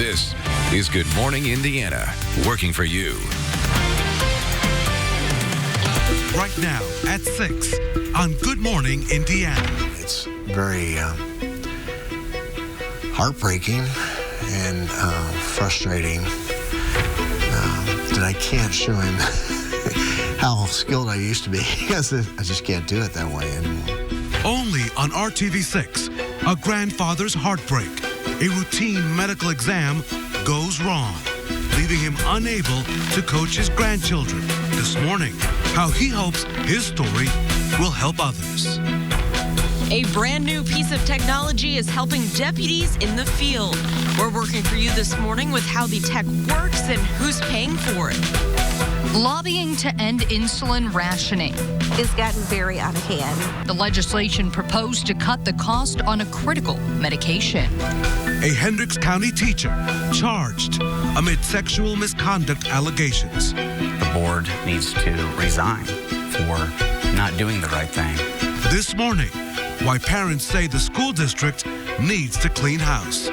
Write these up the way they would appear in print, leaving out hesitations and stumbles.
This is Good Morning Indiana, working for you. Right now at 6 on Good Morning Indiana. It's very heartbreaking and frustrating that I can't show him how skilled I used to be, because I just can't do it that way anymore. Only on RTV6, a grandfather's heartbreak. A routine medical exam goes wrong, leaving him unable to coach his grandchildren. This morning, how he hopes his story will help others. A brand new piece of technology is helping deputies in the field. We're working for you this morning with how the tech works and who's paying for it. Lobbying to end insulin rationing. It's gotten very out of hand. The legislation proposed to cut the cost on a critical medication. A Hendricks County teacher charged amid sexual misconduct allegations. The board needs to resign for not doing the right thing. This morning, why parents say the school district needs to clean house.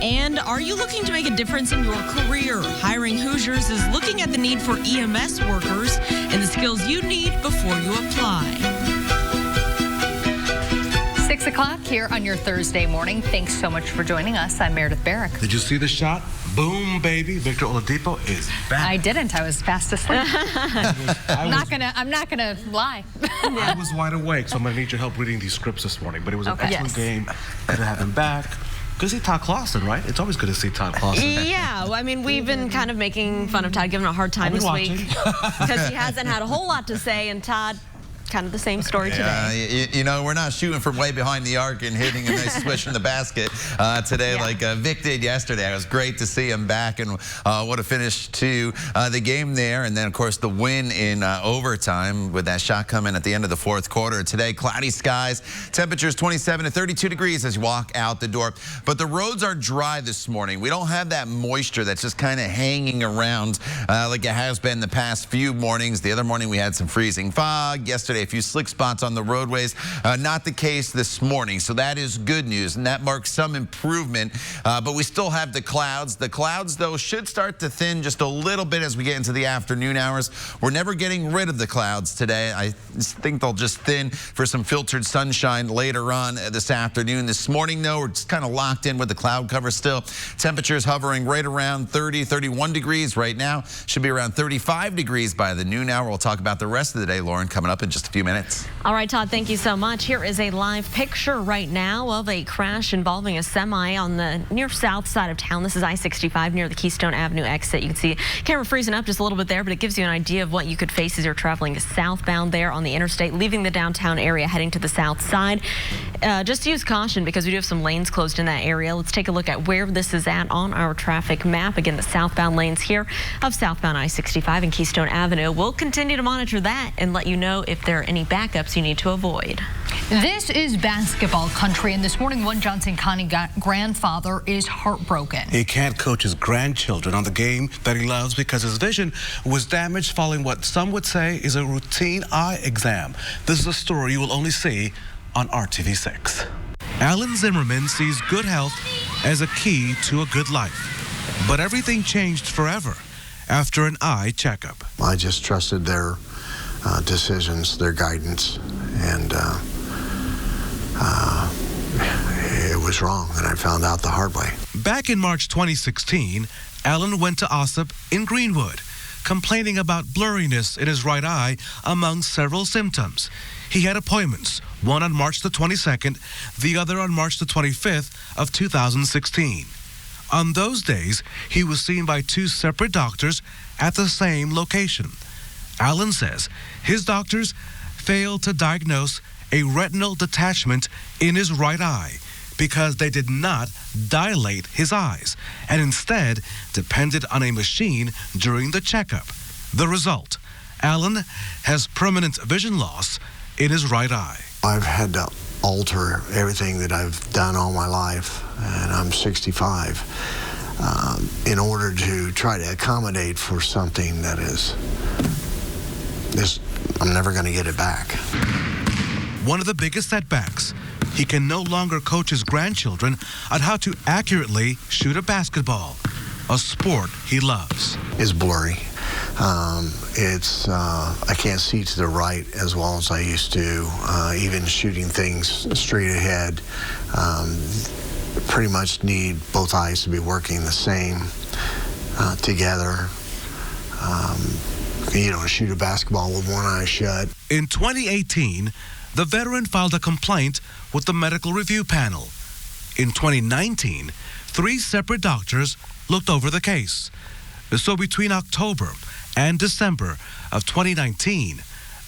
And are you looking to make a difference in your career? Hiring Hoosiers is looking at the need for EMS workers and the skills you need before you apply. 6 o'clock here on your Thursday morning. Thanks so much for joining us. I'm Meredith Barrick. Did you see the shot? Boom, baby. Victor Oladipo is back. I didn't. I was fast asleep. I'm not gonna lie. I was wide awake, so I'm gonna need your help reading these scripts this morning. But it was an excellent game. Good to have him back. Good to see Todd Clawson, right? It's always good to see Todd Clawson. Yeah, I mean, we've been kind of making fun of Todd, giving him a hard time this week because he hasn't had a whole lot to say, and Todd, kind of the same story today. You know, we're not shooting from way behind the arc and hitting a nice swish in the basket today like Vic did yesterday. It was great to see him back, and what a finish to the game there. And then, of course, the win in overtime with that shot coming at the end of the fourth quarter. Today, cloudy skies, temperatures 27 to 32 degrees as you walk out the door. But the roads are dry this morning. We don't have that moisture that's just kind of hanging around like it has been the past few mornings. The other morning, we had some freezing fog. Yesterday, a few slick spots on the roadways. Not the case this morning, so that is good news, and that marks some improvement, but we still have the clouds. The clouds, though, should start to thin just a little bit as we get into the afternoon hours. We're never getting rid of the clouds today. I think they'll just thin for some filtered sunshine later on this afternoon. This morning, though, we're just kind of locked in with the cloud cover still. Temperatures hovering right around 30, 31 degrees right now. Should be around 35 degrees by the noon hour. We'll talk about the rest of the day, Lauren, coming up in just a few minutes. All right, Todd, thank you so much. Here is a live picture right now of a crash involving a semi on the near south side of town. This is I-65 near the Keystone Avenue exit. You can see camera freezing up just a little bit there, but it gives you an idea of what you could face as you're traveling southbound there on the interstate, leaving the downtown area, heading to the south side. Just use caution because we do have some lanes closed in that area. Let's take a look at where this is at on our traffic map. Again, the southbound lanes here of southbound I-65 and Keystone Avenue. We'll continue to monitor that and let you know if there are any backups you need to avoid. This is basketball country, and this morning one Johnson County grandfather is heartbroken. He can't coach his grandchildren on the game that he loves because his vision was damaged following what some would say is a routine eye exam. This is a story you will only see on RTV6. Alan Zimmerman sees good health as a key to a good life, but everything changed forever after an eye checkup. I just trusted their decisions, their guidance, and it was wrong, and I found out the hard way. Back in March 2016, Alan went to OSSIP in Greenwood, complaining about blurriness in his right eye among several symptoms. He had appointments, one on March the 22nd, the other on March the 25th of 2016. On those days, he was seen by two separate doctors at the same location. Alan says his doctors failed to diagnose a retinal detachment in his right eye because they did not dilate his eyes and instead depended on a machine during the checkup. The result, Alan has permanent vision loss in his right eye. I've had to alter everything that I've done all my life, and I'm 65, in order to try to accommodate for something that is I'm never going to get it back. One of the biggest setbacks He can no longer coach his grandchildren on how to accurately shoot a basketball, a sport he loves. It's blurry. I can't see to the right as well as I used to. Even shooting things straight ahead, pretty much need both eyes to be working the same together. Shoot a basketball with one eye shut. In 2018, the veteran filed a complaint with the medical review panel. In 2019, 3 separate doctors looked over the case. So between October and December of 2019,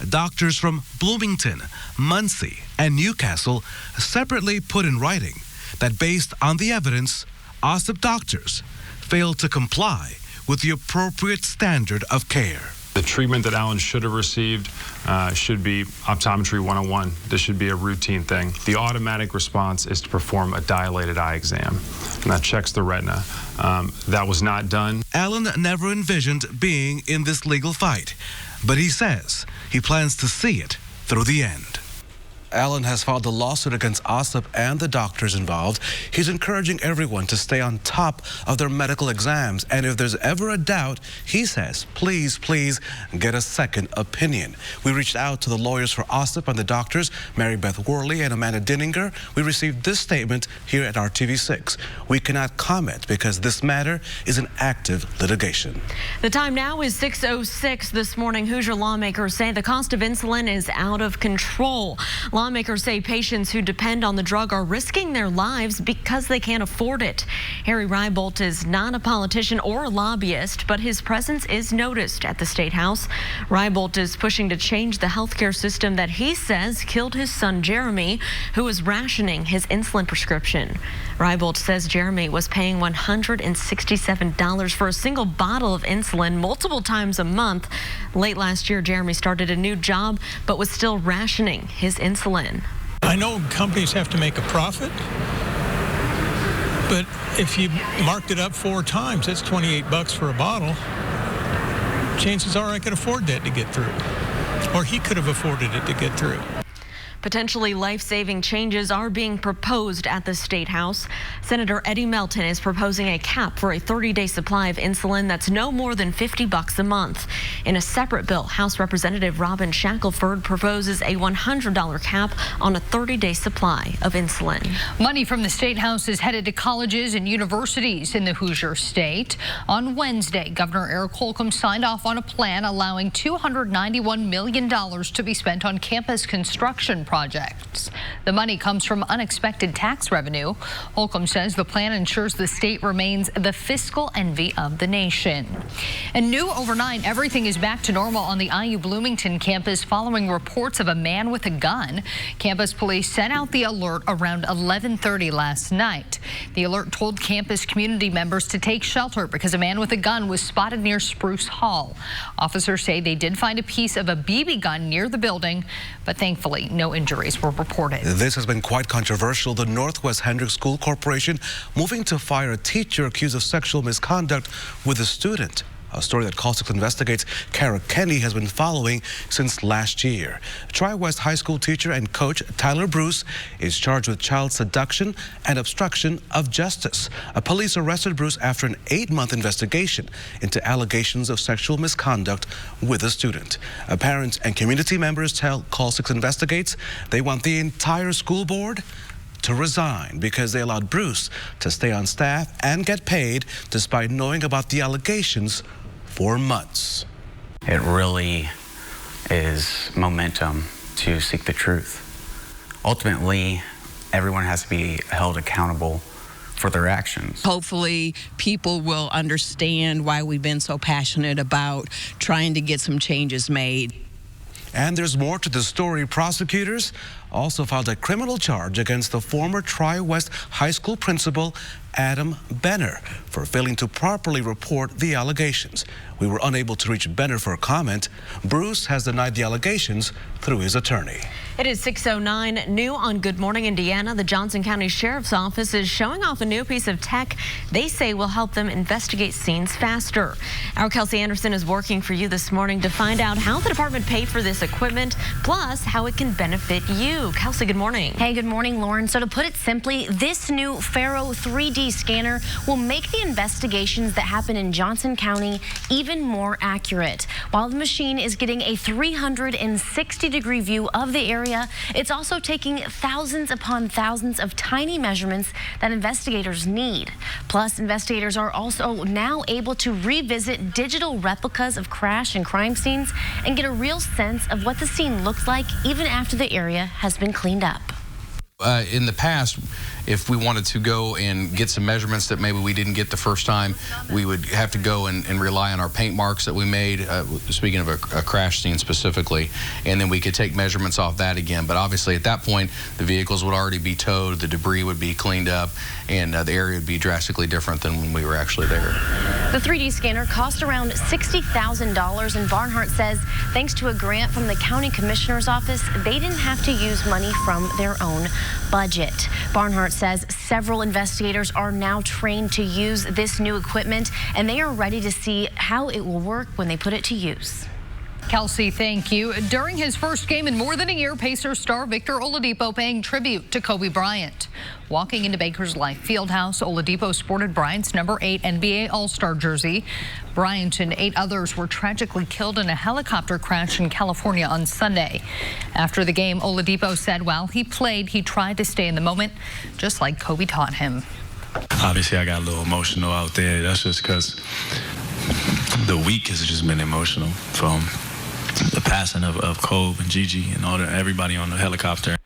doctors from Bloomington, Muncie, and Newcastle separately put in writing that based on the evidence, OSSIP doctors failed to comply with the appropriate standard of care. The treatment that Alan should have received should be optometry 101. This should be a routine thing. The automatic response is to perform a dilated eye exam, and that checks the retina. That was not done. Alan never envisioned being in this legal fight, but he says he plans to see it through the end. Alan has filed a lawsuit against OSSIP and the doctors involved. He's encouraging everyone to stay on top of their medical exams. And if there's ever a doubt, he says, please, please get a second opinion. We reached out to the lawyers for OSSIP and the doctors, Mary Beth Worley and Amanda Dinninger. We received this statement here at RTV6. We cannot comment because this matter is an active litigation. The time now is 6:06 this morning. Hoosier lawmakers say the cost of insulin is out of control. Lawmakers say patients who depend on the drug are risking their lives because they can't afford it. Harry Rybolt is not a politician or a lobbyist, but his presence is noticed at the State House. Rybolt is pushing to change the healthcare system that he says killed his son Jeremy, who was rationing his insulin prescription. Rybolt says Jeremy was paying $167 for a single bottle of insulin multiple times a month. Late last year, Jeremy started a new job, but was still rationing his insulin. I know companies have to make a profit, but if you marked it up 4 times, that's $28 for a bottle. Chances are I could afford that to get through, or he could have afforded it to get through. Potentially life-saving changes are being proposed at the State House. Senator Eddie Melton is proposing a cap for a 30-day supply of insulin that's no more than $50 a month. In a separate bill, House Representative Robin Shackelford proposes a $100 cap on a 30-day supply of insulin. Money from the State House is headed to colleges and universities in the Hoosier State. On Wednesday, Governor Eric Holcomb signed off on a plan allowing $291 million to be spent on campus construction projects. The money comes from unexpected tax revenue. Holcomb says the plan ensures the state remains the fiscal envy of the nation. And new overnight, everything is back to normal on the IU Bloomington campus following reports of a man with a gun. Campus police sent out the alert around 11:30 last night. The alert told campus community members to take shelter because a man with a gun was spotted near Spruce Hall. Officers say they did find a piece of a BB gun near the building, but thankfully no injuries were reported. This has been quite controversial. The Northwest Hendricks School Corporation moving to fire a teacher accused of sexual misconduct with a student. A story that Call 6 Investigates' Kara Kenny has been following since last year. Tri-West High School teacher and coach Tyler Bruce is charged with child seduction and obstruction of justice. Police arrested Bruce after an 8-month investigation into allegations of sexual misconduct with a student. Parents and community members tell Call 6 Investigates they want the entire school board to resign because they allowed Bruce to stay on staff and get paid despite knowing about the allegations for months. It really is momentum to seek the truth. Ultimately, everyone has to be held accountable for their actions. Hopefully, people will understand why we've been so passionate about trying to get some changes made. And there's more to the story. Prosecutors also filed a criminal charge against the former Tri-West High School principal Adam Benner for failing to properly report the allegations. We were unable to reach Benner for a comment. Bruce has denied the allegations through his attorney. It is 6:09. New on Good Morning Indiana. The Johnson County Sheriff's Office is showing off a new piece of tech they say will help them investigate scenes faster. Our Kelsey Anderson is working for you this morning to find out how the department paid for this equipment, plus how it can benefit you. Kelsey, good morning. Hey, good morning, Lauren. So to put it simply, this new Faro 3D scanner will make the investigations that happen in Johnson County even more accurate. While the machine is getting a 360-degree view of the area, it's also taking thousands upon thousands of tiny measurements that investigators need. Plus, investigators are also now able to revisit digital replicas of crash and crime scenes and get a real sense of what the scene looks like even after the area has been cleaned up. In the past, if we wanted to go and get some measurements that maybe we didn't get the first time, we would have to go and rely on our paint marks that we made, speaking of a crash scene specifically, and then we could take measurements off that again. But obviously at that point, the vehicles would already be towed, the debris would be cleaned up, and the area would be drastically different than when we were actually there. The 3D scanner cost around $60,000, and Barnhart says thanks to a grant from the county commissioner's office, they didn't have to use money from their own budget. Barnhart says several investigators are now trained to use this new equipment, and they are ready to see how it will work when they put it to use. Kelsey, thank you. During his first game in more than a year, Pacers star Victor Oladipo paying tribute to Kobe Bryant. Walking into Baker's Life Fieldhouse, Oladipo sported Bryant's number 8 NBA All-Star jersey. Bryant and 8 others were tragically killed in a helicopter crash in California on Sunday. After the game, Oladipo said while he played, he tried to stay in the moment, just like Kobe taught him. Obviously, I got a little emotional out there. That's just because the week has just been emotional from the passing of Kobe and Gigi and everybody on the helicopter.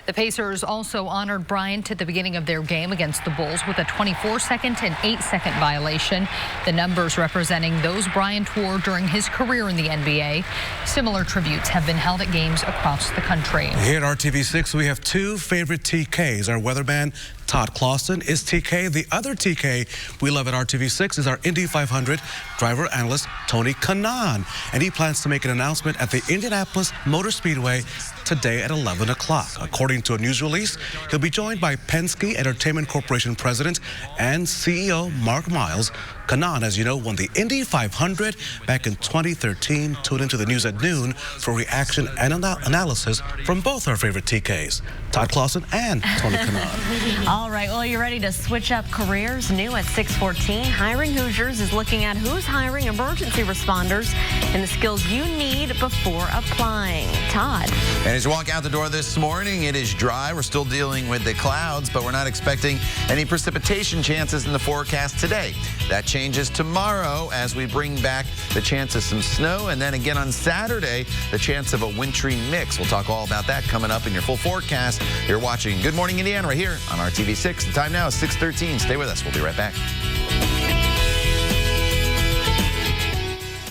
The Pacers also honored Bryant at the beginning of their game against the Bulls with a 24-second and 8-second violation, the numbers representing those Bryant wore during his career in the NBA. Similar tributes have been held at games across the country. Here at RTV6, we have 2 favorite TKs. Our weatherman, Todd Clausen, is TK. The other TK we love at RTV6 is our Indy 500 driver analyst, Tony Kanaan. And he plans to make an announcement at the Indianapolis Motor Speedway today at 11 o'clock. According to a news release, he'll be joined by Penske Entertainment Corporation President and CEO Mark Miles. Kanaan, as you know, won the Indy 500 back in 2013. Tune into the news at noon for reaction and analysis from both our favorite TKs, Todd Clausen and Tony Kanaan. All right, well, you're ready to switch up careers. New at 6:14, Hiring Hoosiers is looking at who's hiring emergency responders and the skills you need before applying. Todd. And as you walk out the door this morning, it is dry. We're still dealing with the clouds, but we're not expecting any precipitation chances in the forecast today. That changes tomorrow as we bring back the chance of some snow, and then again on Saturday, the chance of a wintry mix. We'll talk all about that coming up in your full forecast. You're watching Good Morning Indiana right here on RTV6. The time now is 6:13. Stay with us. We'll be right back.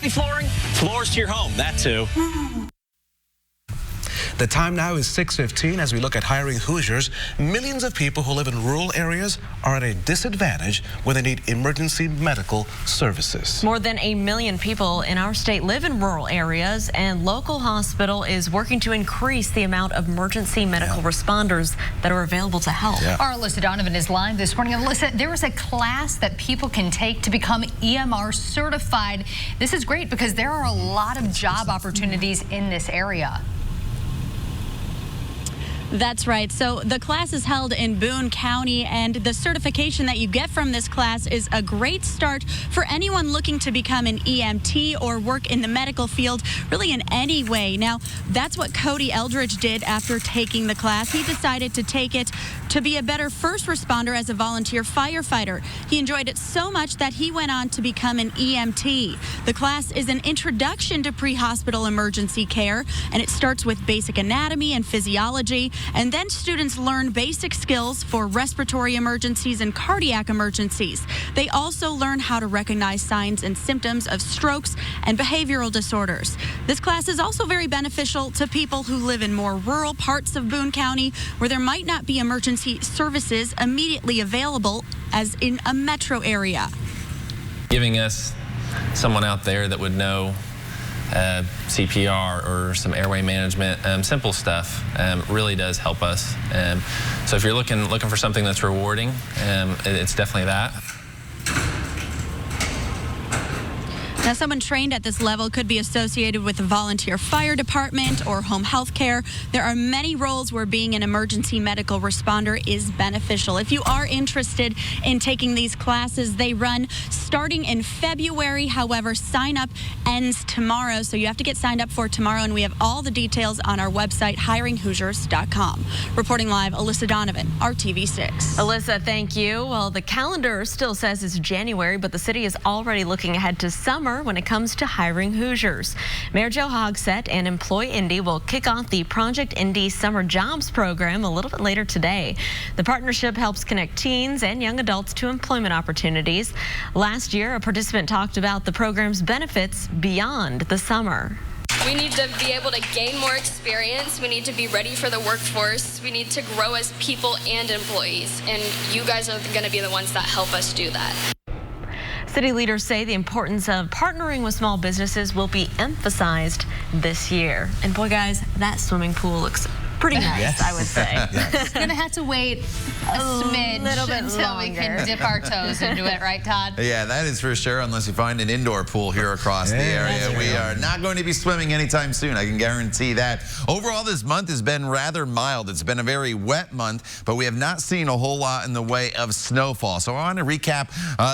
Flooring, floors to your home, that too. The time now is 6:15 as we look at Hiring Hoosiers. Millions of people who live in rural areas are at a disadvantage when they need emergency medical services. More than 1 million people in our state live in rural areas, and local hospital is working to increase the amount of emergency medical responders that are available to help. Our Alyssa Donovan is live this morning. Alyssa, there is a class that people can take to become EMR certified. This is great because there are a lot of job opportunities in this area. That's right. So the class is held in Boone County, and the certification that you get from this class is a great start for anyone looking to become an EMT or work in the medical field, really in any way. Now, that's what Cody Eldridge did after taking the class. He decided to take it to be a better first responder as a volunteer firefighter. He enjoyed it so much that he went on to become an EMT. The class is an introduction to pre-hospital emergency care, and it starts with basic anatomy and physiology. And then students learn basic skills for respiratory emergencies and cardiac emergencies. They also learn how to recognize signs and symptoms of strokes and behavioral disorders. This class is also very beneficial to people who live in more rural parts of Boone County where there might not be emergency services immediately available as in a metro area. Giving us someone out there that would know CPR or some airway management, simple stuff, really does help us. So if you're looking for something that's rewarding, it's definitely that. Now, someone trained at this level could be associated with a volunteer fire department or home health care. There are many roles where being an emergency medical responder is beneficial. If you are interested in taking these classes, they run starting in February. However, sign up ends tomorrow, so you have to get signed up for tomorrow, and we have all the details on our website, hiringhoosiers.com. Reporting live, Alyssa Donovan, RTV6. Alyssa, thank you. Well, the calendar still says it's January, but the city is already looking ahead to summer when it comes to hiring Hoosiers. Mayor Joe Hogsett and Employ Indy will kick off the Project Indy Summer Jobs program a little bit later today. The partnership helps connect teens and young adults to employment opportunities. Last year, a participant talked about the program's benefits beyond the summer. We need to be able to gain more experience. We need to be ready for the workforce. We need to grow as people and employees. And you guys are going to be the ones that help us do that. City leaders say the importance of partnering with small businesses will be emphasized this year. And boy, guys, that swimming pool looks pretty nice, yes. I would say. Yes. We're going to have to wait a smidge little bit until longer. we can dip our toes into it, right, Todd? Yeah, that is for sure, unless you find an indoor pool here across the area. We are not going to be swimming anytime soon, I can guarantee that. Overall, this month has been rather mild. It's been a very wet month, but we have not seen a whole lot in the way of snowfall. So I want to recap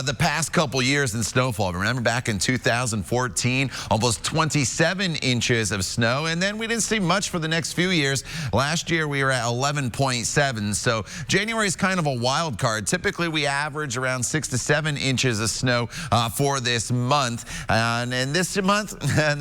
the past couple years in snowfall. Remember back in 2014, almost 27 inches of snow, and then we didn't see much for the next few years. Last year, we were at 11.7, so January is kind of a wild card. Typically, we average around 6 to 7 inches of snow for this month, and this month,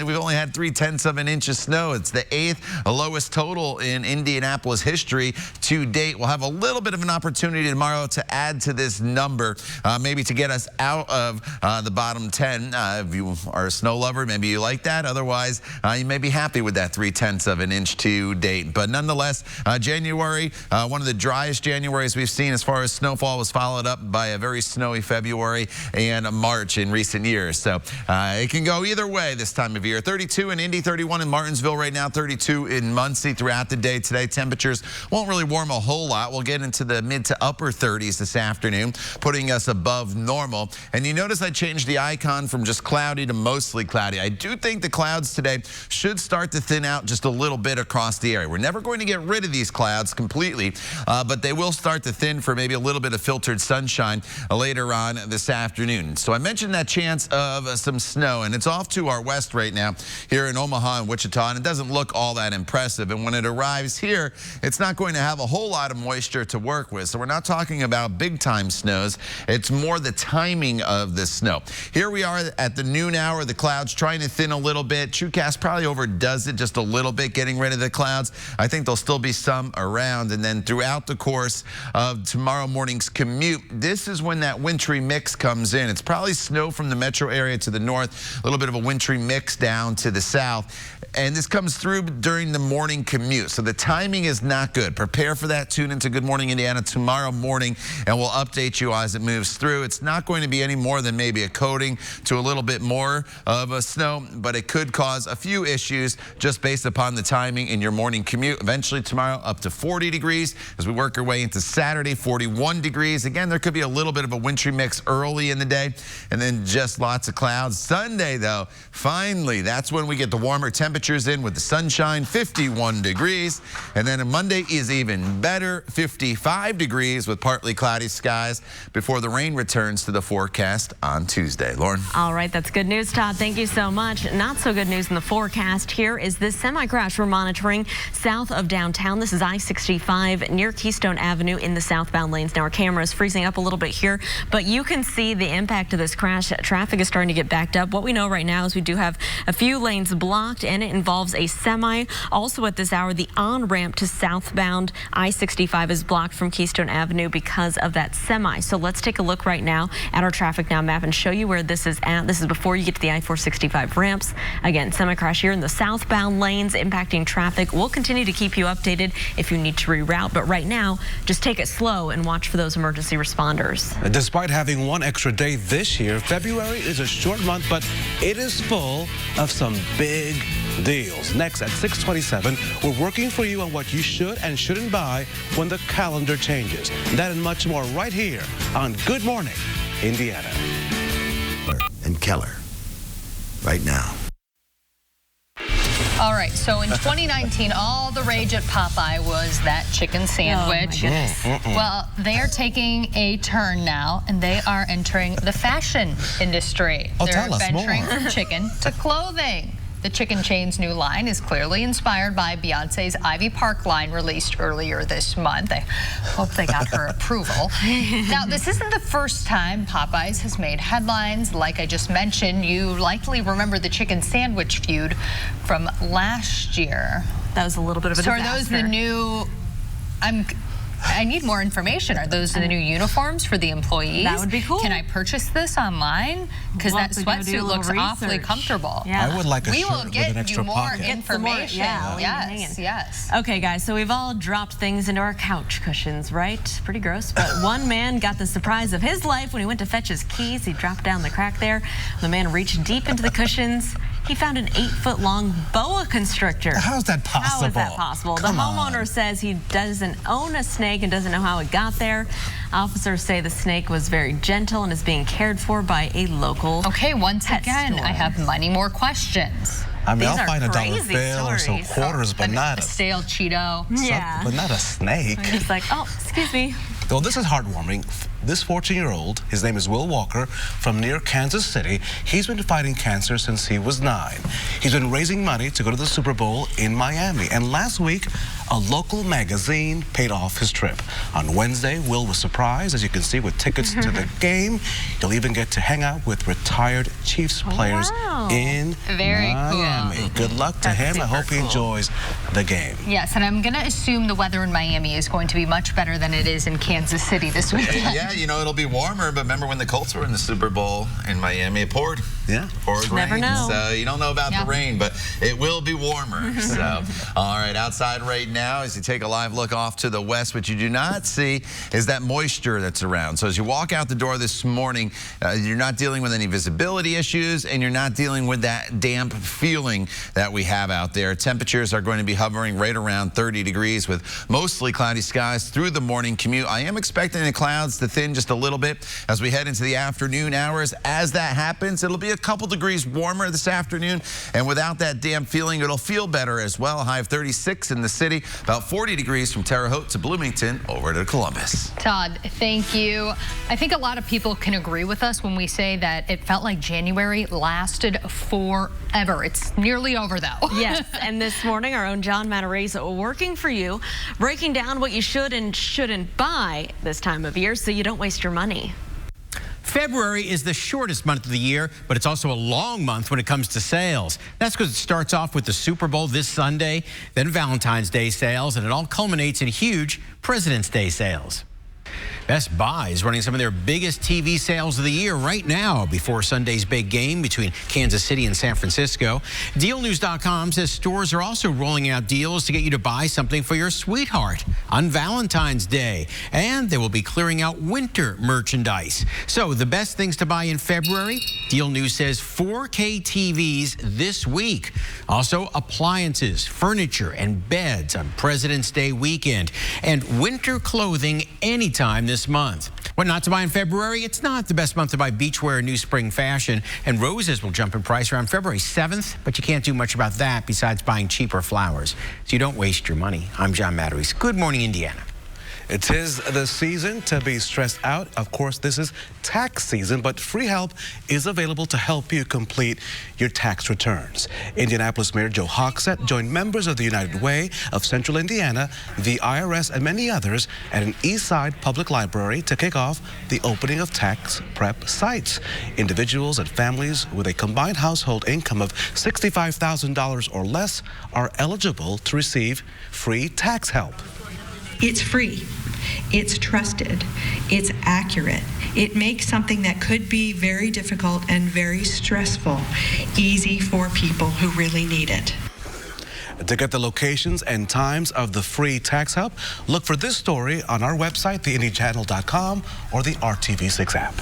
we've only had 0.3 of an inch of snow. It's the 8th lowest total in Indianapolis history to date. We'll have a little bit of an opportunity tomorrow to add to this number, maybe to get us out of the bottom 10. If you are a snow lover, maybe you like that. Otherwise, you may be happy with that 0.3 of an inch to date. But nonetheless, January, one of the driest Januaries we've seen as far as snowfall, was followed up by a very snowy February and a March in recent years. So it can go either way this time of year. 32 in Indy, 31 in Martinsville right now, 32 in Muncie throughout the day today. Temperatures won't really warm a whole lot. We'll get into the mid to upper 30s this afternoon, putting us above normal. And you notice I changed the icon from just cloudy to mostly cloudy. I do think the clouds today should start to thin out just a little bit across the area. We're never going to get rid of these clouds completely, but they will start to thin for maybe a little bit of filtered sunshine later on this afternoon. So I mentioned that chance of some snow, and it's off to our west right now here in Omaha and Wichita, and it doesn't look all that impressive. And when it arrives here, it's not going to have a whole lot of moisture to work with. So we're not talking about big time snows. It's more the timing of the snow. Here we are at the noon hour, the clouds trying to thin a little bit. TrueCast probably overdoes it just a little bit, getting rid of the clouds. I think there'll still be some around, and then throughout the course of tomorrow morning's commute, this is when that wintry mix comes in. It's probably snow from the metro area to the north, a little bit of a wintry mix down to the south, and this comes through during the morning commute. So the timing is not good. Prepare for that. Tune into Good Morning Indiana tomorrow morning, and we'll update you as it moves through. It's not going to be any more than maybe a coating to a little bit more of a snow, but it could cause a few issues just based upon the timing in your morning commute. Eventually tomorrow up to 40 degrees as we work our way into Saturday, 41 degrees. Again, there could be a little bit of a wintry mix early in the day, and then just lots of clouds. Sunday, though, finally, that's when we get the warmer temperatures in with the sunshine, 51 degrees. And then Monday is even better, 55 degrees with partly cloudy skies before the rain returns to the forecast on Tuesday. Lauren? All right, that's good news, Todd. Thank you so much. Not so good news in the forecast. Here is this semi-crash we're monitoring south of downtown. This is I-65 near Keystone Avenue in the southbound lanes. Now our camera is freezing up a little bit here, but you can see the impact of this crash. Traffic is starting to get backed up. What we know right now is we do have a few lanes blocked, and it involves a semi. Also at this hour, the on-ramp to southbound I-65 is blocked from Keystone Avenue because of that semi. So let's take a look right now at our Traffic Now map and show you where this is at. This is before you get to the I-465 ramps. Again, semi-crash here in the southbound lanes impacting traffic. We'll continue to keep you updated if you need to reroute, but right now, just take it slow and watch for those emergency responders. Despite having one extra day this year, February is a short month, but it is full of some big deals. Next at 6:27, we're working for you on what you should and shouldn't buy when the calendar changes. That and much more right here on Good Morning Indiana. And Keller, right now. All right, so in 2019, all the rage at Popeye was that chicken sandwich. Well, they are taking a turn now, and they are entering the fashion industry. They're venturing from chicken to clothing. The chicken chain's new line is clearly inspired by Beyonce's Ivy Park line released earlier this month. I hope they got her approval. Now, this isn't the first time Popeyes has made headlines. Like I just mentioned, you likely remember the chicken sandwich feud from last year. That was a little bit of a disaster. So are those the new... I need more information. Are those the new uniforms for the employees? That would be cool. Can I purchase this online? Because that sweatsuit looks awfully comfortable. Yeah. I would like a we shirt will with get an extra you more pocket. information. Yes. Yes. Okay, guys, so we've all dropped things into our couch cushions, right? Pretty gross. But one man got the surprise of his life when he went to fetch his keys. He dropped down the crack there. The man reached deep into the cushions. He found an 8-foot-long boa constrictor. How's that possible? How is that possible? The homeowner says he doesn't own a snake and doesn't know how it got there. Officers say the snake was very gentle and is being cared for by a local once again, I have many more questions. I mean, I'll find a dollar bill or some quarters, but not a stale Cheeto. Yeah. But not a snake. It's like, oh, excuse me. Well, this is heartwarming. This 14-year-old, his name is Will Walker, from near Kansas City. He's been fighting cancer since he was 9. He's been raising money to go to the Super Bowl in Miami. And last week, a local magazine paid off his trip. On Wednesday, Will was surprised, as you can see, with tickets to the game. He'll even get to hang out with retired Chiefs players in Miami. Cool. Good luck to him. I hope he enjoys the game. Yes, and I'm going to assume the weather in Miami is going to be much better than it is in Kansas City this weekend. Yeah, you know, it'll be warmer, but remember when the Colts were in the Super Bowl in Miami, it poured. Yeah. Poured Never rain. know. So you don't know about the rain, but it will be warmer. So, all right, outside right now, as you take a live look off to the west, what you do not see is that moisture that's around. So as you walk out the door this morning, you're not dealing with any visibility issues, and you're not dealing with that damp feeling that we have out there. Temperatures are going to be hovering right around 30 degrees with mostly cloudy skies through the morning commute. I am expecting the clouds to thin just a little bit as we head into the afternoon hours. As that happens, it'll be a couple degrees warmer this afternoon, and without that damp feeling, it'll feel better as well. A high of 36 in the city, about 40 degrees from Terre Haute to Bloomington over to Columbus. Todd, thank you. I think a lot of people can agree with us when we say that it felt like January lasted forever. It's nearly over, though. Yes, and this morning, our own John Matarese working for you, breaking down what you should and shouldn't buy this time of year so you don't waste your money. February is the shortest month of the year, but it's also a long month when it comes to sales. That's because it starts off with the Super Bowl this Sunday, then Valentine's Day sales, and it all culminates in huge President's Day sales. Best Buy is running some of their biggest TV sales of the year right now before Sunday's big game between Kansas City and San Francisco. DealNews.com says stores are also rolling out deals to get you to buy something for your sweetheart on Valentine's Day. And they will be clearing out winter merchandise. So the best things to buy in February, Deal News says 4K TVs this week. Also appliances, furniture, and beds on President's Day weekend. And winter clothing anytime this month. What not to buy in February? It's not the best month to buy beachwear and new spring fashion, and roses will jump in price around February 7th, but you can't do much about that besides buying cheaper flowers. So you don't waste your money. I'm John Matarese. Good morning, Indiana. It is the season to be stressed out. Of course, this is tax season, but free help is available to help you complete your tax returns. Indianapolis Mayor Joe Hogsett joined members of the United Way of Central Indiana, the IRS, and many others at an Eastside Public Library to kick off the opening of tax prep sites. Individuals and families with a combined household income of $65,000 or less are eligible to receive free tax help. It's free. It's trusted. It's accurate. It makes something that could be very difficult and very stressful easy for people who really need it. To get the locations and times of the free tax help, look for this story on our website, theindychannel.com, or the RTV6 app.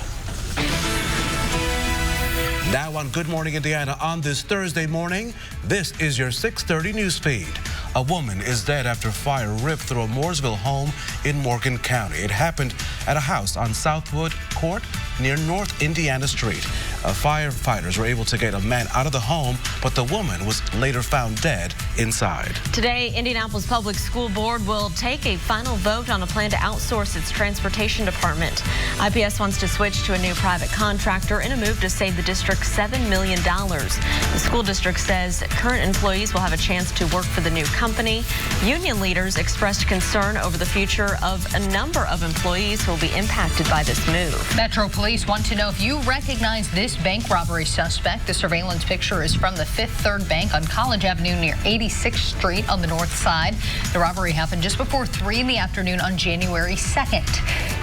Now on Good Morning Indiana on this Thursday morning, this is your 6:30 news feed. A woman is dead after fire ripped through a Mooresville home in Morgan County. It happened at a house on Southwood Court near North Indiana Street. Firefighters were able to get a man out of the home, but the woman was later found dead inside. Today, Indianapolis Public School Board will take a final vote on a plan to outsource its transportation department. IPS wants to switch to a new private contractor in a move to save the district $7 million. The school district says current employees will have a chance to work for the new company. Union leaders expressed concern over the future of a number of employees who will be impacted by this move. Metro Police want to know if you recognize this bank robbery suspect. The surveillance picture is from the Fifth Third Bank on College Avenue near 86th Street on the north side. The robbery happened just before 3 in the afternoon on January 2nd.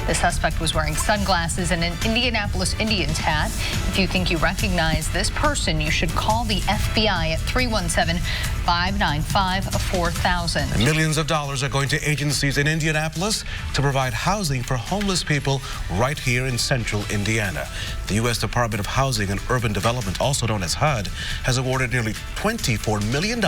The suspect was wearing sunglasses and an Indianapolis Indians hat. If you think you recognize this person, you should call the FBI at 317-595-4000. Millions of dollars are going to agencies in Indianapolis to provide housing for homeless people right here in central Indiana. The U.S. Department of Housing and Urban Development, also known as HUD, has awarded nearly $24 million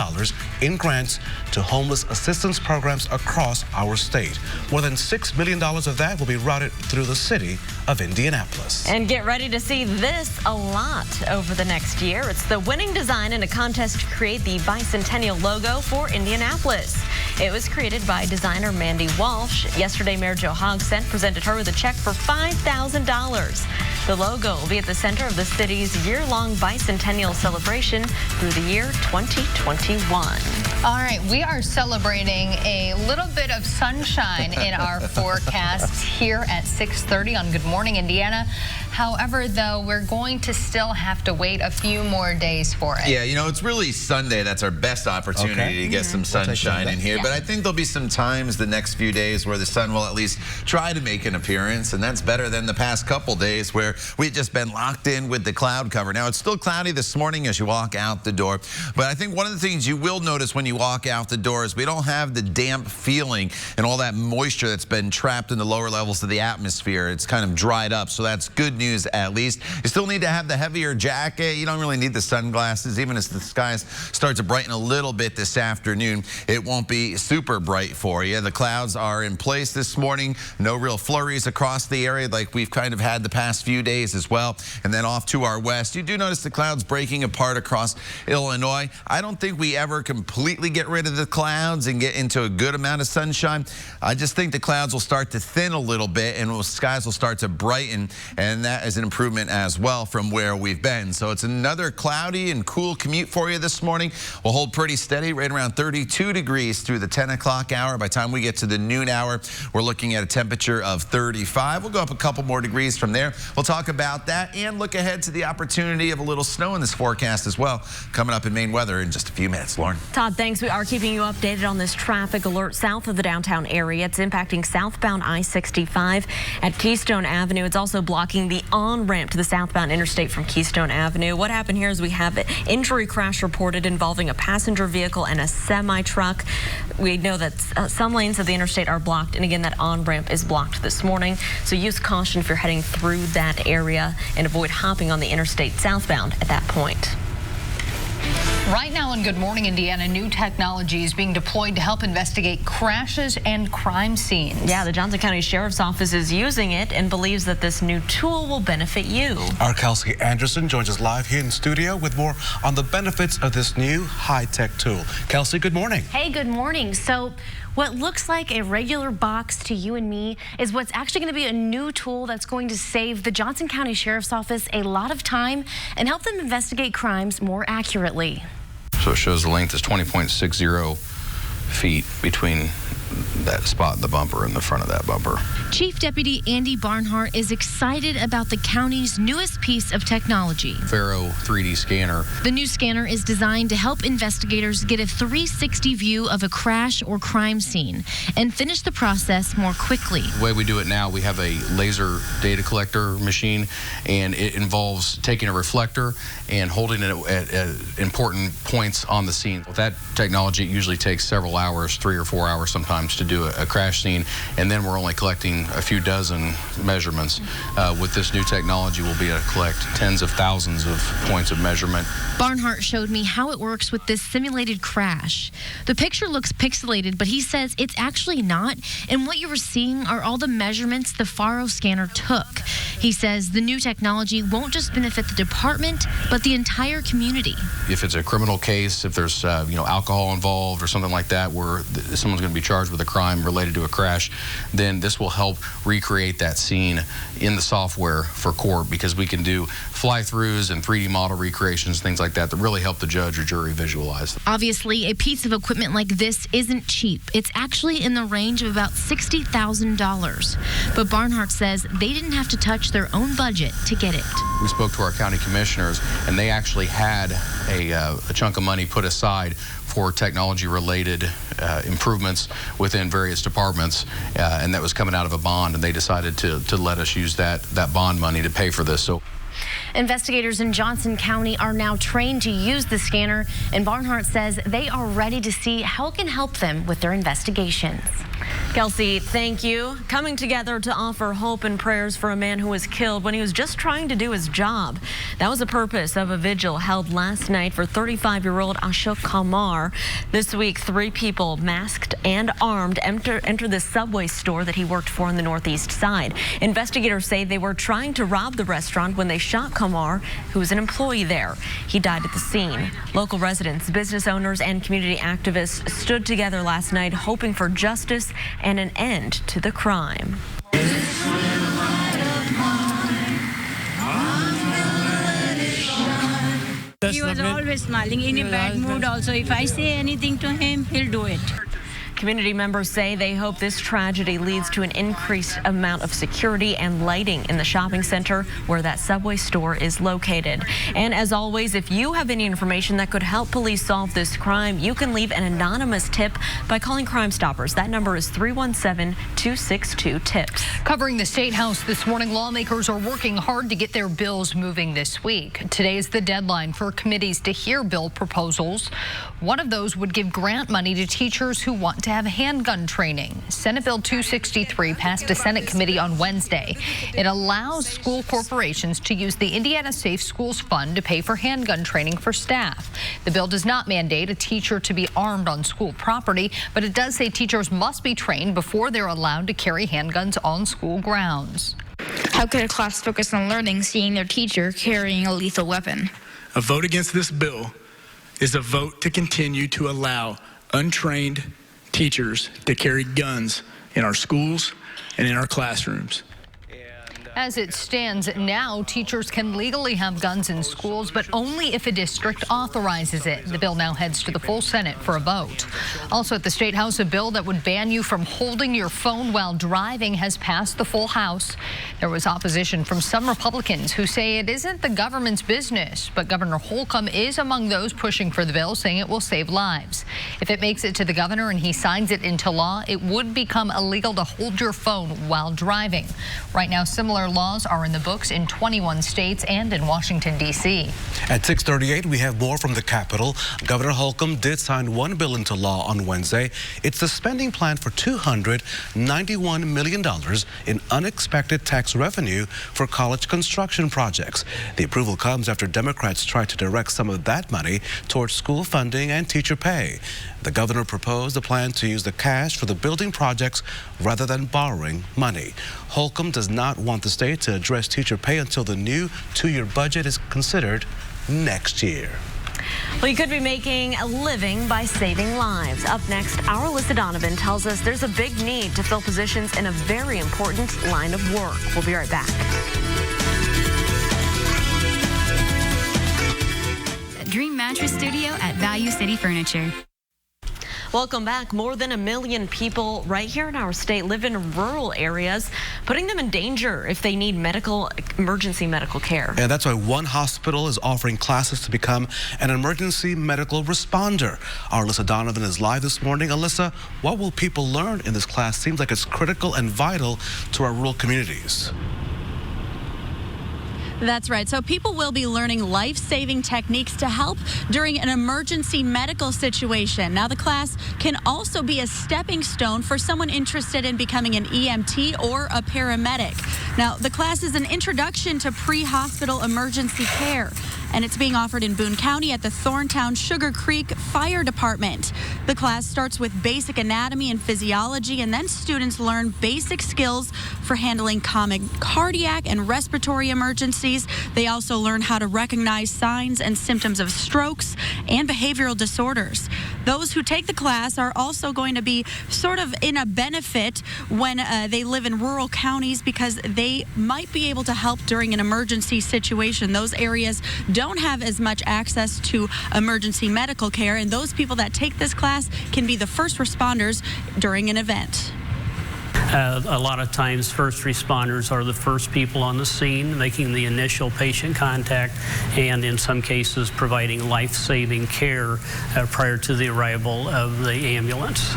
in grants to homeless assistance programs across our state. More than $6 million of that will be routed through the city of Indianapolis. And get ready to see this a lot over the next year. It's the winning design in a contest to create the bicentennial logo for Indianapolis. It was created by designer Mandy Walsh. Yesterday, Mayor Joe Hogsett presented her with a check for $5,000. The logo will be at the center of the city's year-long bicentennial celebration through the year 2021. All right, we are celebrating a little bit of sunshine in our forecast here at 6:30 on Good Morning Indiana. However, though, we're going to still have to wait a few more days for it. Yeah, you know, it's really Sunday. That's our best opportunity to get some sunshine in here. Yeah. But I think there'll be some times the next few days where the sun will at least try to make an appearance, and that's better than the past couple days where we've just been locked in with the cloud cover. Now, it's still cloudy this morning as you walk out the door, but I think one of the things you will notice when you walk out the door is we don't have the damp feeling and all that moisture that's been trapped in the lower levels of the atmosphere. It's kind of dried up, so that's good news at least. You still need to have the heavier jacket. You don't really need the sunglasses. Even as the skies start to brighten a little bit this afternoon, it won't be super bright for you. The clouds are in place this morning. No real flurries across the area like we've kind of had the past few days as well. And then off to our west, you do notice the clouds breaking apart across Illinois. I don't think we ever completely get rid of the clouds and get into a good amount of sunshine. I just think the clouds will start to thin a little bit and the skies will start to brighten, and that is an improvement as well from where we've been. So it's another cloudy and cool commute for you this morning. We'll hold pretty steady right around 32 degrees through the 10 o'clock hour. By the time we get to the noon hour, we're looking at a temperature of 35. We'll go up a couple more degrees from there. We'll talk about that and look ahead to the opportunity of a little snow in this forecast as well, coming up in Maine weather in just a few minutes. Lauren. Todd, thanks. We are keeping you updated on this traffic alert south of the downtown area. It's impacting southbound I-65 at Keystone Avenue. It's also blocking the on-ramp to the southbound interstate from Keystone Avenue. What happened here is we have an injury crash reported involving a passenger vehicle and a semi-truck. We know that some lanes of the interstate are blocked, and again, that on-ramp is blocked this morning. So use caution if you're heading through that area and avoid hopping on the interstate southbound at that point. Right now on Good Morning Indiana, new technology is being deployed to help investigate crashes and crime scenes. Yeah, the Johnson County Sheriff's Office is using it and believes that this new tool will benefit you. Our Kelsey Anderson joins us live here in studio with more on the benefits of this new high-tech tool. Kelsey, good morning. Hey, good morning. So what looks like a regular box to you and me is what's actually going to be a new tool that's going to save the Johnson County Sheriff's Office a lot of time and help them investigate crimes more accurately. So it shows the length is 20.60 feet between that spot in the bumper, in the front of that bumper. Chief Deputy Andy Barnhart is excited about the county's newest piece of technology. Faro 3D scanner. The new scanner is designed to help investigators get a 360 view of a crash or crime scene and finish the process more quickly. The way we do it now, we have a laser data collector machine, and it involves taking a reflector and holding it at important points on the scene. With that technology, it usually takes several hours, 3 or 4 hours sometimes, to do a crash scene, and then we're only collecting a few dozen measurements. With this new technology, we'll be able to collect tens of thousands of points of measurement. Barnhart showed me how it works with this simulated crash. The picture looks pixelated, but he says it's actually not, and what you were seeing are all the measurements the Faro scanner took. He says the new technology won't just benefit the department, but the entire community. If it's a criminal case, if there's alcohol involved or something like that, where someone's going to be charged with a crime related to a crash, then this will help recreate that scene in the software for court, because we can do fly-throughs and 3D model recreations, things like that really help the judge or jury visualize. Obviously, a piece of equipment like this isn't cheap. It's actually in the range of about $60,000. But Barnhart says they didn't have to touch their own budget to get it. We spoke to our county commissioners, and they actually had a chunk of money put aside for technology-related improvements within various departments, and that was coming out of a bond, and they decided to let us use that bond money to pay for this. So. Investigators in Johnson County are now trained to use the scanner, and Barnhart says they are ready to see how it can help them with their investigations. Kelsey, thank you. Coming together to offer hope and prayers for a man who was killed when he was just trying to do his job. That was the purpose of a vigil held last night for 35-year-old Ashok Kamar. This week, 3 people masked and armed entered the Subway store that he worked for on the northeast side. Investigators say they were trying to rob the restaurant when they shot Kamar, who was an employee there. He died at the scene. Local residents, business owners, and community activists stood together last night hoping for justice and an end to the crime. He was always smiling, in a bad mood also. If I say anything to him, he'll do it. Community members say they hope this tragedy leads to an increased amount of security and lighting in the shopping center where that Subway store is located. And as always, if you have any information that could help police solve this crime, you can leave an anonymous tip by calling Crime Stoppers. That number is 317-262-TIPS. Covering the State House this morning, lawmakers are working hard to get their bills moving this week. Today is the deadline for committees to hear bill proposals. One of those would give grant money to teachers who want to have handgun training. Senate Bill 263 passed a Senate committee on Wednesday. It allows school corporations to use the Indiana Safe Schools Fund to pay for handgun training for staff. The bill does not mandate a teacher to be armed on school property, but it does say teachers must be trained before they're allowed to carry handguns on school grounds. How could a class focus on learning seeing their teacher carrying a lethal weapon? A vote against this bill is a vote to continue to allow untrained teachers to carry guns in our schools and in our classrooms. As it stands now, teachers can legally have guns in schools, but only if a district authorizes it. The bill now heads to the full Senate for a vote. Also at the State House, a bill that would ban you from holding your phone while driving has passed the full House. There was opposition from some Republicans who say it isn't the government's business, but Governor Holcomb is among those pushing for the bill, saying it will save lives. If it makes it to the governor and he signs it into law, it would become illegal to hold your phone while driving. Right now, similar laws are in the books in 21 states and in Washington, D.C. At 6:38, we have more from the Capitol. Governor Holcomb did sign one bill into law on Wednesday. It's the spending plan for $291 million in unexpected tax revenue for college construction projects. The approval comes after Democrats tried to direct some of that money towards school funding and teacher pay. The governor proposed a plan to use the cash for the building projects rather than borrowing money. Holcomb does not want the state to address teacher pay until the new 2-year budget is considered next year. Well, you could be making a living by saving lives. Up next, our Alyssa Donovan tells us there's a big need to fill positions in a very important line of work. We'll be right back. Dream Mattress Studio at Value City Furniture. Welcome back. More than 1 million people right here in our state live in rural areas, putting them in danger if they need emergency medical care. And that's why one hospital is offering classes to become an emergency medical responder. Our Alyssa Donovan is live this morning. Alyssa, what will people learn in this class? Seems like it's critical and vital to our rural communities. That's right. So people will be learning life-saving techniques to help during an emergency medical situation. Now, the class can also be a stepping stone for someone interested in becoming an EMT or a paramedic. Now, the class is an introduction to pre-hospital emergency care, and it's being offered in Boone County at the Thorntown Sugar Creek Fire Department. The class starts with basic anatomy and physiology, and then students learn basic skills for handling common cardiac and respiratory emergencies. They also learn how to recognize signs and symptoms of strokes and behavioral disorders. Those who take the class are also going to be sort of in a benefit when they live in rural counties, because they might be able to help during an emergency situation. Those areas don't have as much access to emergency medical care, and those people that take this class can be the first responders during an event. A lot of times first responders are the first people on the scene, making the initial patient contact, and in some cases providing life-saving care prior to the arrival of the ambulance.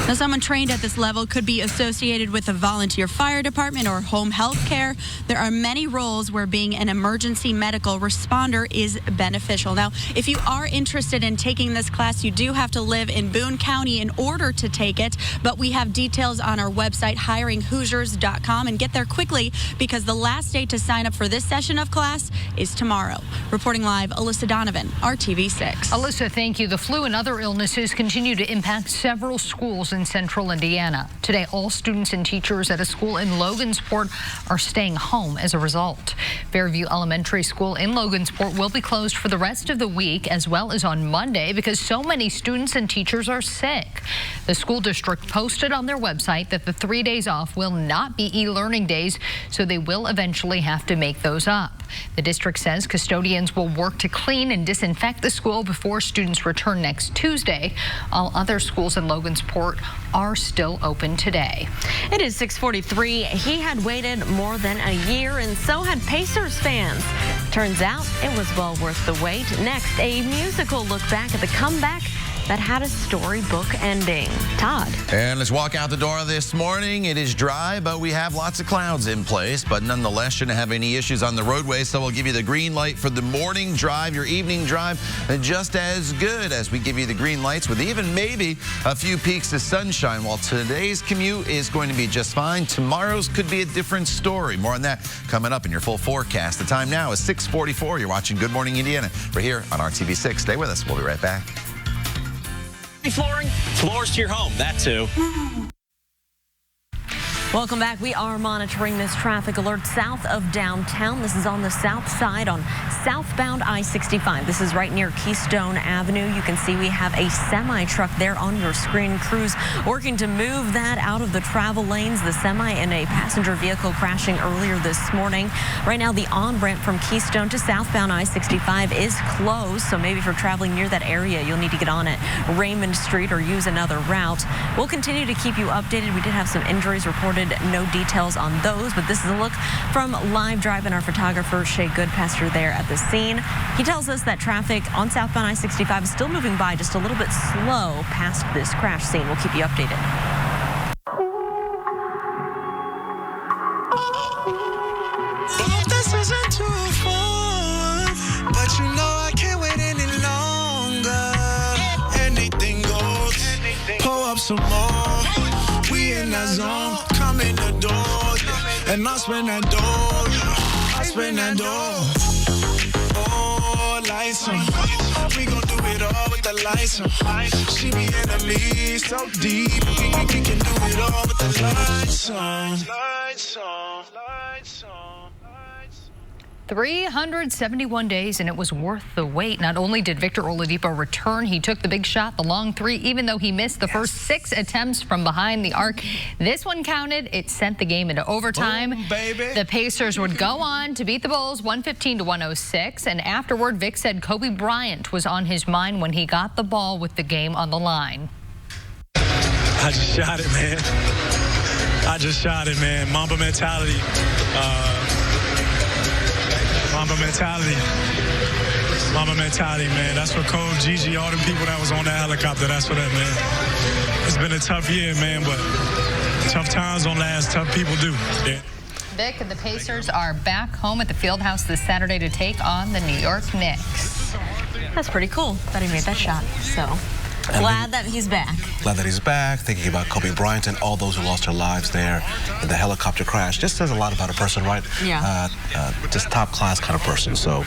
Now, someone trained at this level could be associated with a volunteer fire department or home health care. There are many roles where being an emergency medical responder is beneficial. Now, if you are interested in taking this class, you do have to live in Boone County in order to take it, but we have details on our website, hiringhoosiers.com, and get there quickly because the last day to sign up for this session of class is tomorrow. Reporting live, Alyssa Donovan, RTV6. Alyssa, thank you. The flu and other illnesses continue to impact several schools in central Indiana. Today, all students and teachers at a school in Logansport are staying home as a result. Fairview Elementary School in Logansport will be closed for the rest of the week, as well as on Monday, because so many students and teachers are sick. The school district posted on their website that the 3 days off will not be e-learning days, so they will eventually have to make those up. The district says custodians will work to clean and disinfect the school before students return next Tuesday. All other schools in Logansport are still open today. It is 6:43. He had waited more than a year, and so had Pacers fans. Turns out it was well worth the wait. Next, a musical look back at the comeback that had a storybook ending. Todd. And let's walk out the door this morning. It is dry, but we have lots of clouds in place, but nonetheless shouldn't have any issues on the roadway. So we'll give you the green light for the morning drive, your evening drive, and just as good as we give you the green lights with even maybe a few peaks of sunshine. While today's commute is going to be just fine, tomorrow's could be a different story. More on that coming up in your full forecast. The time now is 6:44. You're watching Good Morning Indiana. We're here on RTV6. Stay with us. We'll be right back. Flooring, floors to your home, that too. Welcome back. We are monitoring this traffic alert south of downtown. This is on the south side on southbound I-65. This is right near Keystone Avenue. You can see we have a semi-truck there on your screen. Crews working to move that out of the travel lanes. The semi and a passenger vehicle crashing earlier this morning. Right now, the on-ramp from Keystone to southbound I-65 is closed, so maybe if you're traveling near that area, you'll need to get on at Raymond Street or use another route. We'll continue to keep you updated. We did have some injuries reported. No details on those, but this is a look from Live Drive, and our photographer Shay Goodpaster there at the scene. He tells us that traffic on southbound I-65 is still moving by just a little bit slow past this crash scene. We'll keep you updated. This isn't too fun, but you know I can't wait any longer. Anything goes. Pull up some more. We in that zone. Come in the door, yeah. And I spend that door, yeah. I spend that door. Oh, lights on. We gon' do it all with the lights on. She be in the lead so deep. We can do it all with the lights on. Lights on. Lights on. 371 days, and it was worth the wait. Not only did Victor Oladipo return, he took the big shot, the long three, even though he missed the first 6 attempts from behind the arc. This one counted. It sent the game into overtime. Boom, baby. The Pacers would go on to beat the Bulls 115-106, and afterward, Vic said Kobe Bryant was on his mind when he got the ball with the game on the line. I just shot it, man. Mamba mentality. Mamba mentality, man. That's for Cole, Gigi, all them people that was on the helicopter. That's for them, man. It's been a tough year, man, but tough times don't last. Tough people do. Yeah. Vic and the Pacers are back home at the Fieldhouse this Saturday to take on the New York Knicks. That's pretty cool that he made that shot. So glad that he's back. Glad that he's back, thinking about Kobe Bryant and all those who lost their lives there in the helicopter crash. Just says a lot about a person, right? Yeah. Just top-class kind of person. So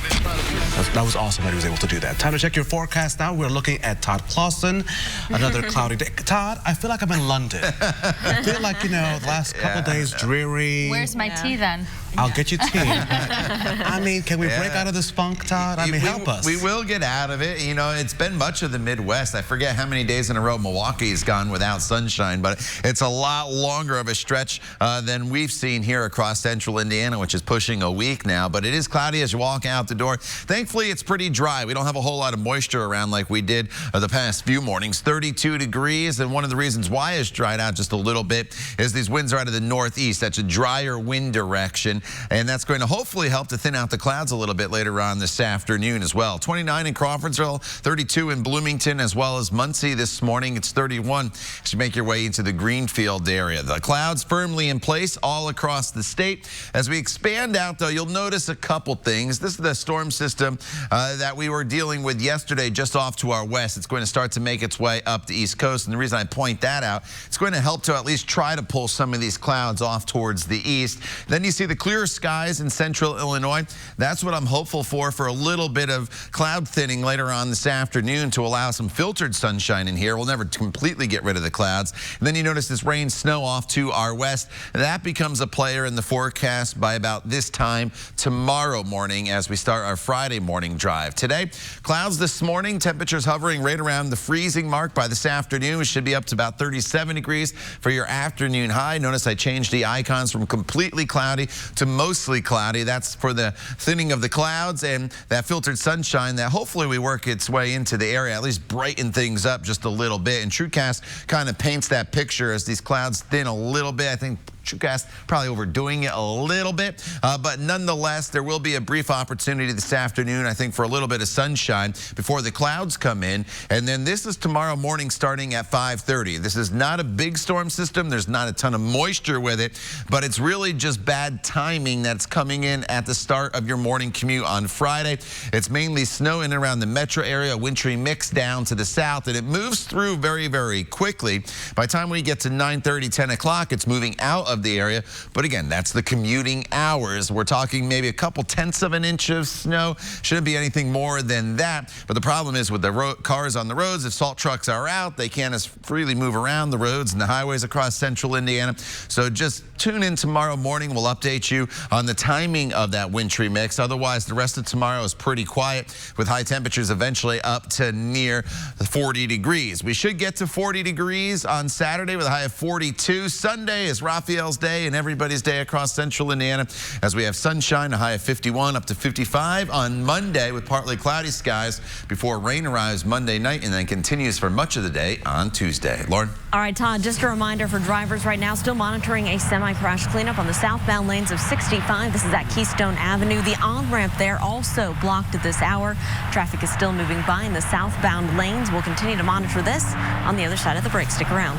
that was awesome that he was able to do that. Time to check your forecast now. We're looking at Todd Clausen. Another cloudy day. Todd, I feel like I'm in London. I feel like, the last couple days, dreary. Where's my tea then? I'll get you tea. I mean, can we break out of this funk, Todd? I mean, help us. We will get out of it. It's been much of the Midwest. I forget how many days in a row Milwaukee's gone without sunshine, but it's a lot longer of a stretch than we've seen here across central Indiana, which is pushing a week now. But it is cloudy as you walk out the door. Thankfully, it's pretty dry. We don't have a whole lot of moisture around like we did the past few mornings. 32 degrees, and one of the reasons why it's dried out just a little bit is these winds are out of the northeast. That's a drier wind direction. And that's going to hopefully help to thin out the clouds a little bit later on this afternoon as well. 29 in Crawfordsville, 32 in Bloomington, as well as Muncie this morning. It's 31 as you make your way into the Greenfield area. The clouds firmly in place all across the state. As we expand out, though, you'll notice a couple things. This is the storm system that we were dealing with yesterday just off to our west. It's going to start to make its way up the East Coast. And the reason I point that out, it's going to help to at least try to pull some of these clouds off towards the east. Then you see the clear skies in central Illinois. That's what I'm hopeful for a little bit of cloud thinning later on this afternoon to allow some filtered sunshine in here. We'll never completely get rid of the clouds. And then you notice this rain, snow off to our west. That becomes a player in the forecast by about this time tomorrow morning as we start our Friday morning drive. Today, clouds this morning, temperatures hovering right around the freezing mark. By this afternoon, it should be up to about 37 degrees for your afternoon high. Notice I changed the icons from completely cloudy to mostly cloudy. That's for the thinning of the clouds and that filtered sunshine that hopefully we work its way into the area, at least brighten things up just a little bit. And TrueCast kind of paints that picture as these clouds thin a little bit. I think TrueCast probably overdoing it a little bit, but nonetheless, there will be a brief opportunity this afternoon, I think, for a little bit of sunshine before the clouds come in. And then this is tomorrow morning starting at 5:30. This is not a big storm system. There's not a ton of moisture with it, but it's really just bad timing that's coming in at the start of your morning commute on Friday. It's mainly snow in and around the metro area, wintry mix down to the south, and it moves through very, very quickly. By the time we get to 9:30, 10 o'clock, it's moving out of the area. But again, that's the commuting hours. We're talking maybe a couple tenths of an inch of snow. Shouldn't be anything more than that. But the problem is with the cars on the roads, if salt trucks are out, they can't as freely move around the roads and the highways across central Indiana. So just tune in tomorrow morning. We'll update you on the timing of that wintry mix. Otherwise, the rest of tomorrow is pretty quiet with high temperatures eventually up to near 40 degrees. We should get to 40 degrees on Saturday with a high of 42. Sunday is Raphael's Day and everybody's day across central Indiana as we have sunshine, a high of 51 up to 55 on Monday with partly cloudy skies before rain arrives Monday night and then continues for much of the day on Tuesday. Lauren? All right, Todd, just a reminder for drivers right now still monitoring a semi-crash cleanup on the southbound lanes of 65. This is at Keystone Avenue. The on-ramp there also blocked at this hour. Traffic is still moving by in the southbound lanes. We'll continue to monitor this on the other side of the break. Stick around.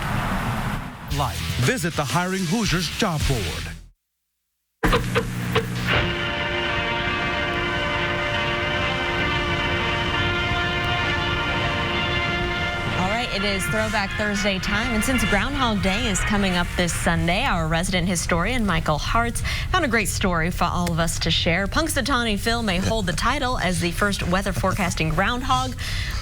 Life. Visit the Hiring Hoosiers job board. It is Throwback Thursday time, and since Groundhog Day is coming up this Sunday, our resident historian, Michael Hartz, found a great story for all of us to share. Punxsutawney Phil may hold the title as the first weather forecasting groundhog,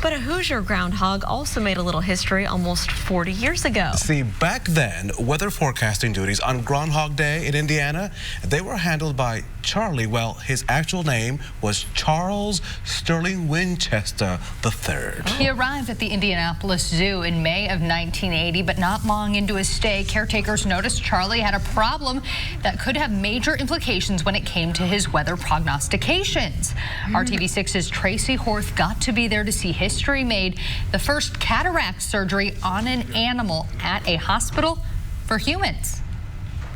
But a Hoosier groundhog also made a little history almost 40 years ago. See, back then, weather forecasting duties on Groundhog Day in Indiana, they were handled by Charlie. Well, his actual name was Charles Sterling Winchester III. He arrived at the Indianapolis Zoo in May of 1980, but not long into his stay, caretakers noticed Charlie had a problem that could have major implications when it came to his weather prognostications. RTV6's Tracy Horth got to be there to see history made, the first cataract surgery on an animal at a hospital for humans.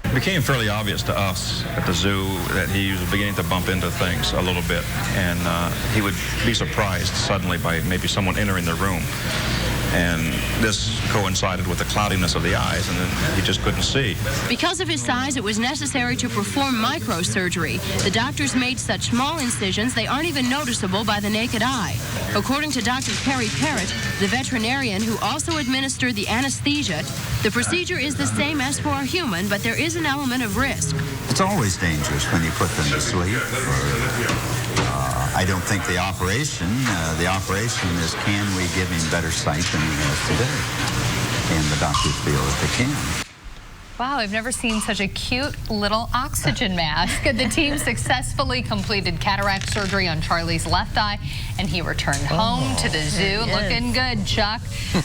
It became fairly obvious to us at the zoo that he was beginning to bump into things a little bit, and he would be surprised suddenly by maybe someone entering the room. And this coincided with the cloudiness of the eyes, and then he just couldn't see. Because of his size, it was necessary to perform microsurgery. The doctors made such small incisions they aren't even noticeable by the naked eye. According to Dr. Perry Parrott, the veterinarian who also administered the anesthesia, the procedure is the same as for a human, but there is an element of risk. It's always dangerous when you put them to sleep. I don't think the operation is, can we give him better sight than he has today? And the doctors feel that they can. Wow, I've never seen such a cute little oxygen mask. The team successfully completed cataract surgery on Charlie's left eye, and he returned home to the zoo. Looking good, Chuck.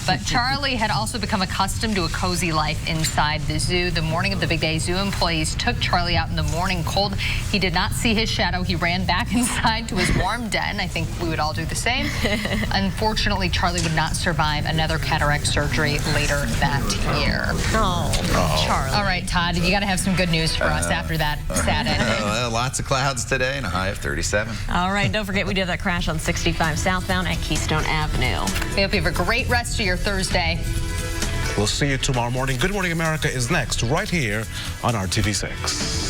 But Charlie had also become accustomed to a cozy life inside the zoo. The morning of the big day, zoo employees took Charlie out in the morning cold. He did not see his shadow. He ran back inside to his warm den. I think we would all do the same. Unfortunately, Charlie would not survive another cataract surgery later that year. Charlie. All right, Todd, you got to have some good news for us after that sad ending. Lots of clouds today and a high of 37. All right, don't forget we did that crash on 65 southbound at Keystone Avenue. We hope you have a great rest of your Thursday. We'll see you tomorrow morning. Good Morning America is next right here on RTV6.